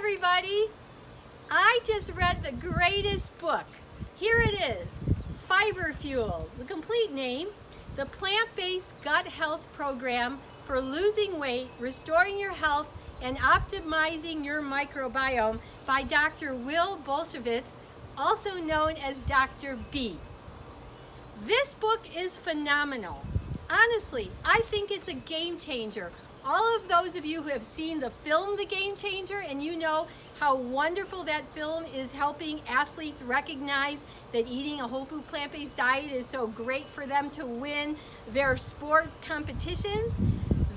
everybody. I just read the greatest book. Here it is, Fiber Fuel, the complete name, the plant-based gut health program for losing weight, restoring your health, and optimizing your microbiome by Dr. Bulsiewicz, also known as Dr. B. This book is phenomenal. Honestly, I think it's a game changer. All of those of you who have seen the film The Gamechanger, and you know how wonderful that film is helping athletes recognize that eating a whole food plant-based diet is so great for them to win their sport competitions.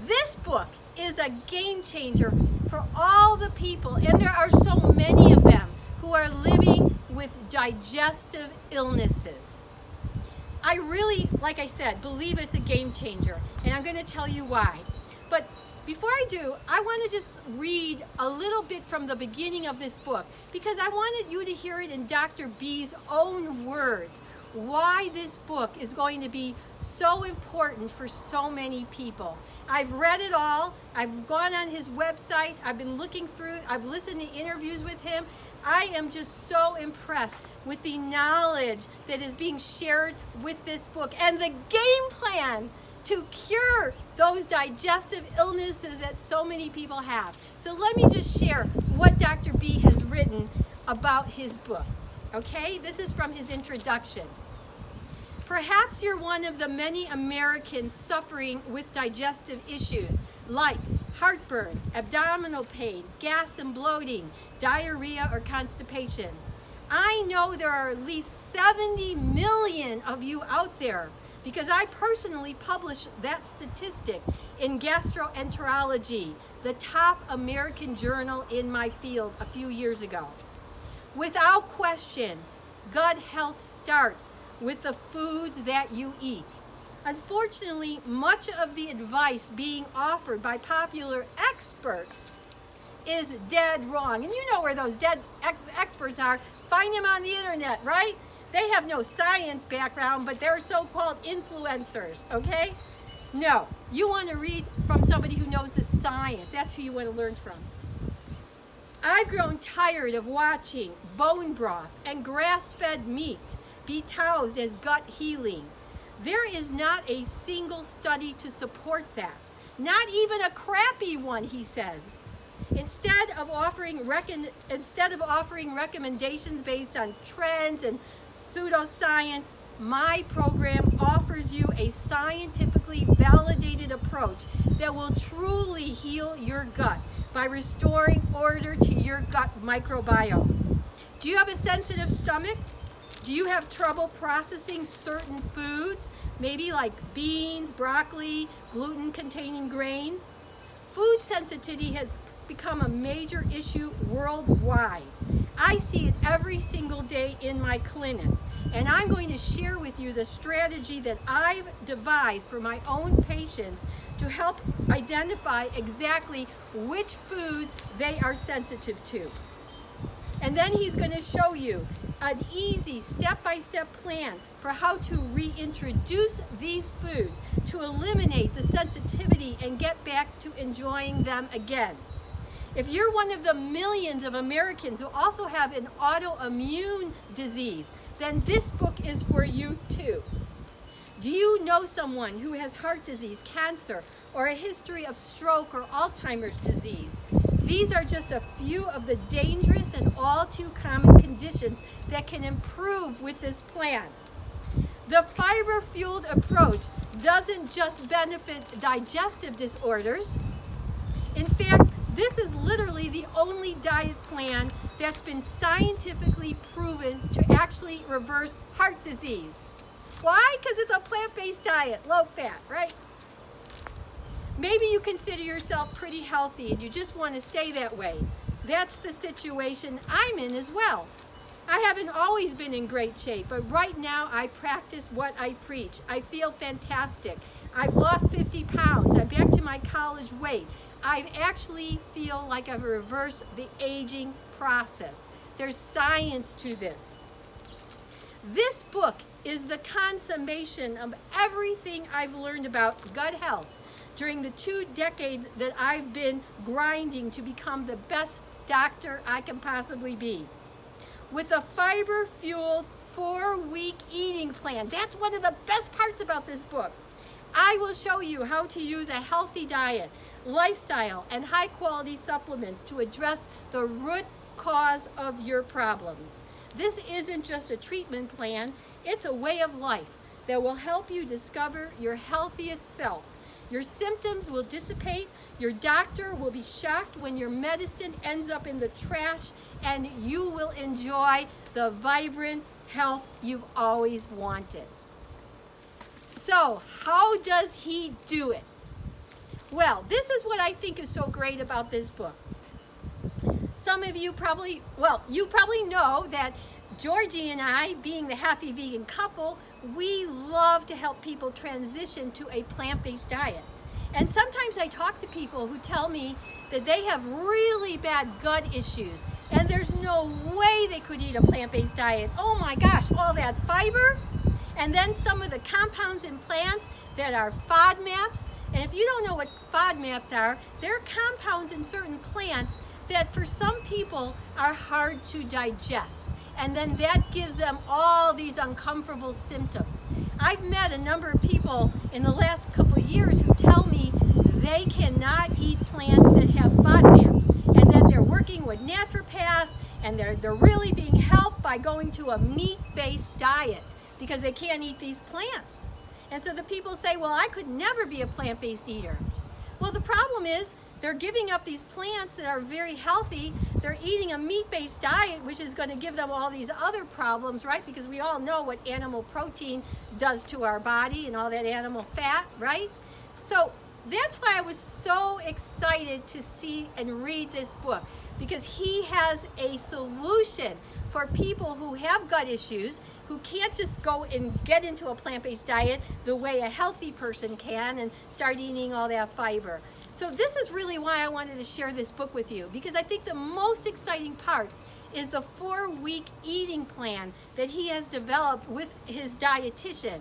This book is a game changer for all the people, and there are so many of them, who are living with digestive illnesses. I really, like I said, believe it's a game changer, and I'm going to tell you why. But before I do, I want to just read a little bit from the beginning of this book, because I wanted you to hear it in Dr. B's own words, why this book is going to be so important for so many people. I've read it all. I've gone on his website. I've been looking through. I've listened to interviews with him. I am just so impressed with the knowledge that is being shared with this book and the game plan to cure those digestive illnesses that so many people have. So let me just share what Dr. B has written about his book. Okay, this is from his introduction. Perhaps you're one of the many Americans suffering with digestive issues like heartburn, abdominal pain, gas and bloating, diarrhea, or constipation. I know there are at least 70 million of you out there, because I personally published that statistic in Gastroenterology, the top American journal in my field, a few years ago. Without question, gut health starts with the foods that you eat. Unfortunately, much of the advice being offered by popular experts is dead wrong. And you know where those dead experts are. Find them on the internet, right? They have no science background, but they're so-called influencers, okay? No, you want to read from somebody who knows the science. That's who you want to learn from. I've grown tired of watching bone broth and grass-fed meat be touted as gut healing. There is not a single study to support that. Not even a crappy one, he says. Instead of offering recommendations based on trends and pseudoscience, my program offers you a scientifically validated approach that will truly heal your gut by restoring order to your gut microbiome. Do you have a sensitive stomach? Do you have trouble processing certain foods, maybe like beans, broccoli, gluten-containing grains? Food sensitivity has become a major issue worldwide. I see it every single day in my clinic, and I'm going to share with you the strategy that I've devised for my own patients to help identify exactly which foods they are sensitive to. And then he's going to show you an easy step-by-step plan for how to reintroduce these foods to eliminate the sensitivity and get back to enjoying them again. If you're one of the millions of Americans who also have an autoimmune disease, then this book is for you too. Do you know someone who has heart disease, cancer, or a history of stroke or Alzheimer's disease? These are just a few of the dangerous and all too common conditions that can improve with this plan. The fiber-fueled approach doesn't just benefit digestive disorders. In fact, this is literally the only diet plan that's been scientifically proven to actually reverse heart disease. Why? Because it's a plant-based diet, low fat, right? Maybe you consider yourself pretty healthy and you just want to stay that way. That's the situation I'm in as well. I haven't always been in great shape, but right now I practice what I preach. I feel fantastic. I've lost 50 pounds. I'm back to my college weight. I actually feel like I've reversed the aging process. There's science to this. This book is the consummation of everything I've learned about gut health during the 2 decades that I've been grinding to become the best doctor I can possibly be. With a fiber-fueled 4-week eating plan. That's one of the best parts about this book. I will show you how to use a healthy diet, lifestyle, and high-quality supplements to address the root cause of your problems. This isn't just a treatment plan, it's a way of life that will help you discover your healthiest self. Your symptoms will dissipate, your doctor will be shocked when your medicine ends up in the trash, and you will enjoy the vibrant health you've always wanted. So, how does he do it? Well, this is what I think is so great about this book. Some of you probably know that Georgie and I, being the happy vegan couple, we love to help people transition to a plant-based diet. And sometimes I talk to people who tell me that they have really bad gut issues and there's no way they could eat a plant-based diet. Oh my gosh, all that fiber, and then some of the compounds in plants that are FODMAPS. And if you don't know what FODMAPs are, they're compounds in certain plants that for some people are hard to digest. And then that gives them all these uncomfortable symptoms. I've met a number of people in the last couple of years who tell me they cannot eat plants that have FODMAPs, and that they're working with naturopaths and they're really being helped by going to a meat-based diet because they can't eat these plants. And so the people say, well, I could never be a plant-based eater. Well, the problem is they're giving up these plants that are very healthy. They're eating a meat-based diet, which is going to give them all these other problems, right? Because we all know what animal protein does to our body and all that animal fat, right? So that's why I was so excited to see and read this book, because he has a solution for people who have gut issues, who can't just go and get into a plant-based diet the way a healthy person can and start eating all that fiber. So this is really why I wanted to share this book with you, because I think the most exciting part is the 4-week eating plan that he has developed with his dietitian.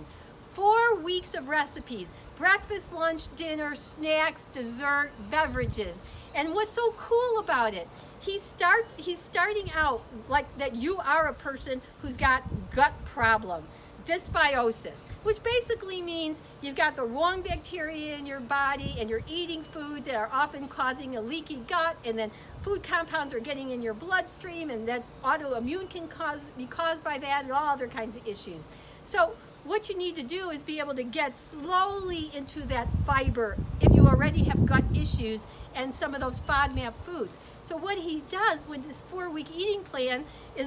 4 weeks of recipes, breakfast, lunch, dinner, snacks, dessert, beverages. And what's so cool about it, he's starting out like that you are a person who's got gut problem, dysbiosis, which basically means you've got the wrong bacteria in your body and you're eating foods that are often causing a leaky gut, and then food compounds are getting in your bloodstream, and that autoimmune can be caused by that, and all other kinds of issues. So what you need to do is be able to get slowly into that fiber if you already have gut issues and some of those FODMAP foods. So what he does with this 4-week eating plan is,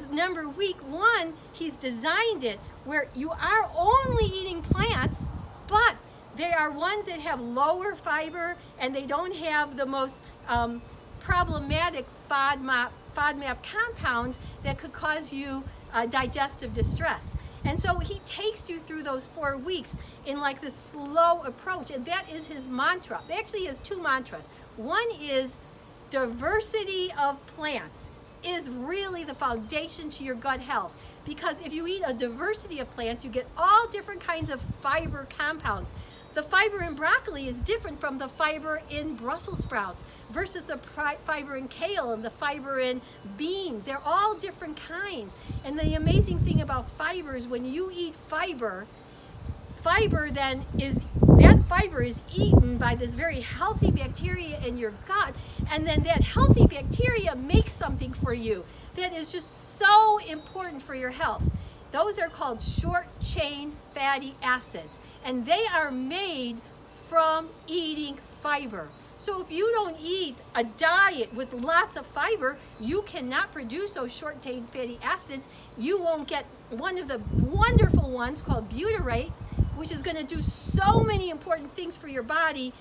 week 1, he's designed it where you are only eating plants, but they are ones that have lower fiber and they don't have the most problematic FODMAP compounds that could cause you digestive distress. And so he takes you through those 4 weeks in like this slow approach, and that is his mantra. Actually, he has 2 mantras. One is diversity of plants is really the foundation to your gut health, because if you eat a diversity of plants, you get all different kinds of fiber compounds. The fiber in broccoli is different from the fiber in Brussels sprouts versus the fiber in kale and the fiber in beans. They're all different kinds. And the amazing thing about fiber is when you eat fiber then that fiber is eaten by this very healthy bacteria in your gut, and then that healthy bacteria makes something for you that is just so important for your health. Those are called short-chain fatty acids, and they are made from eating fiber. So if you don't eat a diet with lots of fiber, you cannot produce those short-chain fatty acids. You won't get one of the wonderful ones called butyrate, which is going to do so many important things for your body.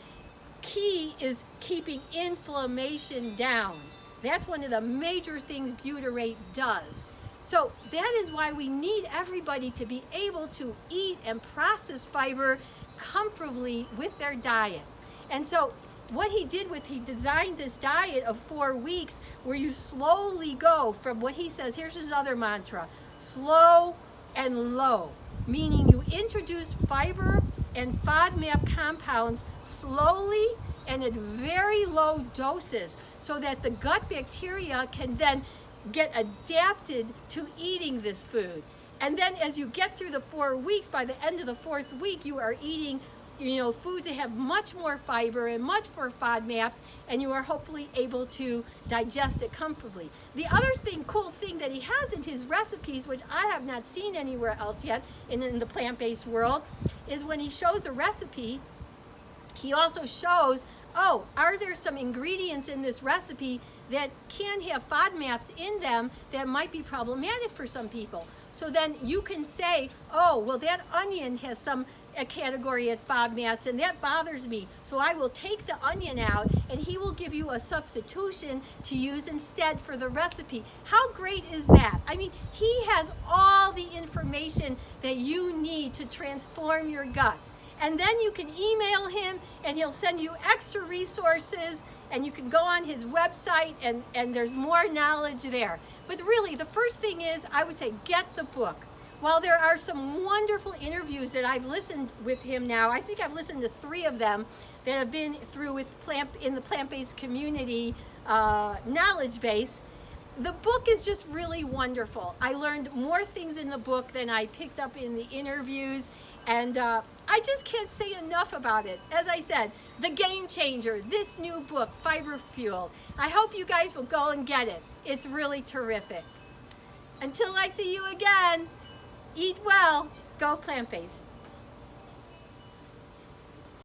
Key is keeping inflammation down. That's one of the major things butyrate does. So that is why we need everybody to be able to eat and process fiber comfortably with their diet. And so what he designed this diet of 4 weeks where you slowly go from what he says, here's his other mantra, slow and low, meaning you introduce fiber and FODMAP compounds slowly and at very low doses so that the gut bacteria can then get adapted to eating this food. And then as you get through the 4 weeks, by the end of the 4th week, you are eating foods that have much more fiber and much more FODMAPs, and you are hopefully able to digest it comfortably. The other cool thing that he has in his recipes, which I have not seen anywhere else yet in the plant-based world, is when he shows a recipe, he also shows, are there some ingredients in this recipe that can have FODMAPs in them that might be problematic for some people. So then you can say, well, that onion has a category at FODMAPs and that bothers me. So I will take the onion out and he will give you a substitution to use instead for the recipe. How great is that? I mean, he has all the information that you need to transform your gut. And then you can email him and he'll send you extra resources, and you can go on his website and there's more knowledge there. But really, the first thing is, I would say, get the book. While there are some wonderful interviews that I've listened with him now, I think I've listened to 3 of them that have been through in the plant-based community knowledge base. The book is just really wonderful. I learned more things in the book than I picked up in the interviews, and I just can't say enough about it. As I said, the Gamechanger, this new book, Fiber Fuel. I hope you guys will go and get it. It's really terrific. Until I see you again, eat well, go plant-based.